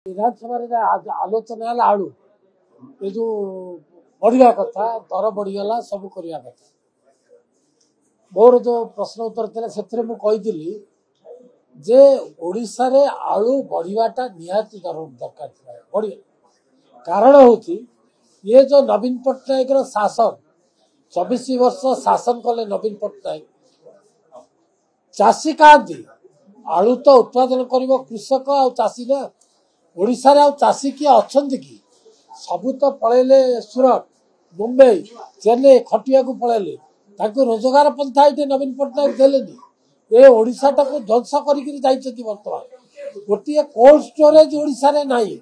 विधानसभा आलोचना है आलू ये जो बढ़िया कथा दर बढ़ीगला सब करवा कथा मोर जो प्रश्न उत्तर थे से मुझे जे ओडिशा रे आलू बढ़वाटा निहाती दरकार बढ़िया कारण हूँ ये जो नवीन पट्टनायक शासन 24 वर्ष शासन कले नवीन पट्टनायक चाषी क्या आलू तो उत्पादन कर कृषक आ चाषी ना ओडिशा रे चाषी किए अच्छा कि सबू तो पलैले सूरत मुंबई चेन्नई खटिया को पलैले रोजगार पंथा ये नवीन पट्टनायक देलेनी ये ओडिशा टाक ध्वंस कर बर्तमान गोटे कोल्ड स्टोरेज ओडिशा रे नाही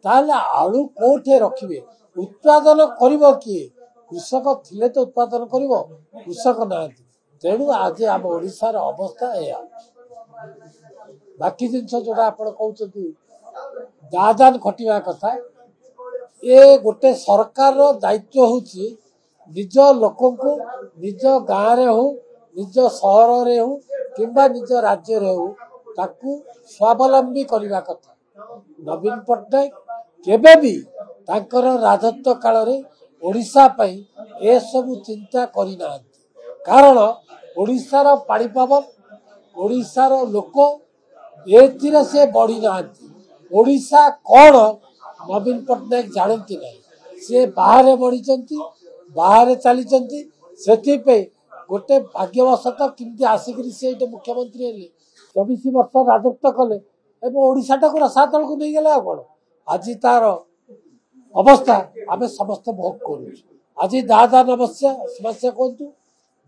ताले आलू कोठे रखिबे उत्पादन करिवो किए कृषक थिले तो उत्पादन करिवो कृषक ना तेणु आज आम ओडिशार अवस्था या बाकी जिनस जोड़ा आप कहते दादान खटिया कथा ये गोटे सरकार दायित्व होची निज लोक को निज गाँव रे हो निज सहर रे हो किंबा निज राज्य रे हो ताकू स्वावलंबी करने कथा नवीन पट्टनायक केबे भी तांकर राजत्व काल रे ओडिशा पई ए सब चिंता करिना कारण ओडिशार पाणीपाग ओडिशार लोक एथिरे से बढ़ी ना ओडिशा कौन नवीन पट्टनायक जानती नहीं सी बाहर बढ़ी बाहर चली से गोटे भाग्यवशत किमती आसिक मुख्यमंत्री हेले 24 वर्ष राजत्व कले ओडिशा टाक रसातल को नहीं गले कौन आज तार अवस्था आम समस्त भोग कर आज दादा समस्या कहतु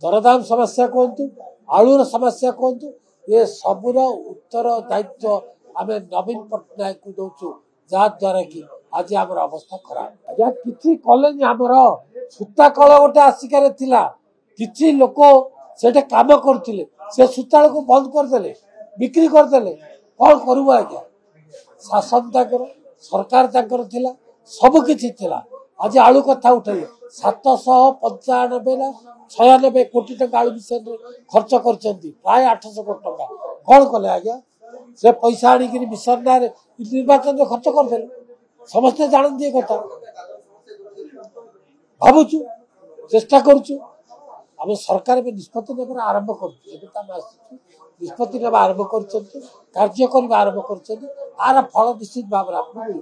दरदाम समस्या कहतु आलूर समस्या कहतु ये सबूर उत्तर दायित्व आम नवीन पट्टनायक को दौचु जहाद्वारा कि आज आम अवस्था खराब आज्ञा कि कले आमर सूता कल गोटे आसिकार कि लोक से कम करते से सूता को बंद करदे बिक्री करदे कौन करू आज्ञा शासन सरकार सबकि आज आलू कथा उठे 795 ना 96 कोटी टका आलू विषय खर्च कर प्राय 800 कोटी टका कौन कले आज्ञा से पैसा आणिक मिशन ना निर्वाचन खर्च करदे समस्ते जानते कथा भावुचु चेष्टा करुचु आम सरकार भी निष्पत्ति नेबार आरंभ करष्पत्ति नेबा आरंभ कर कार्य करने आरंभ कर फल निश्चित भाव में आपको मिल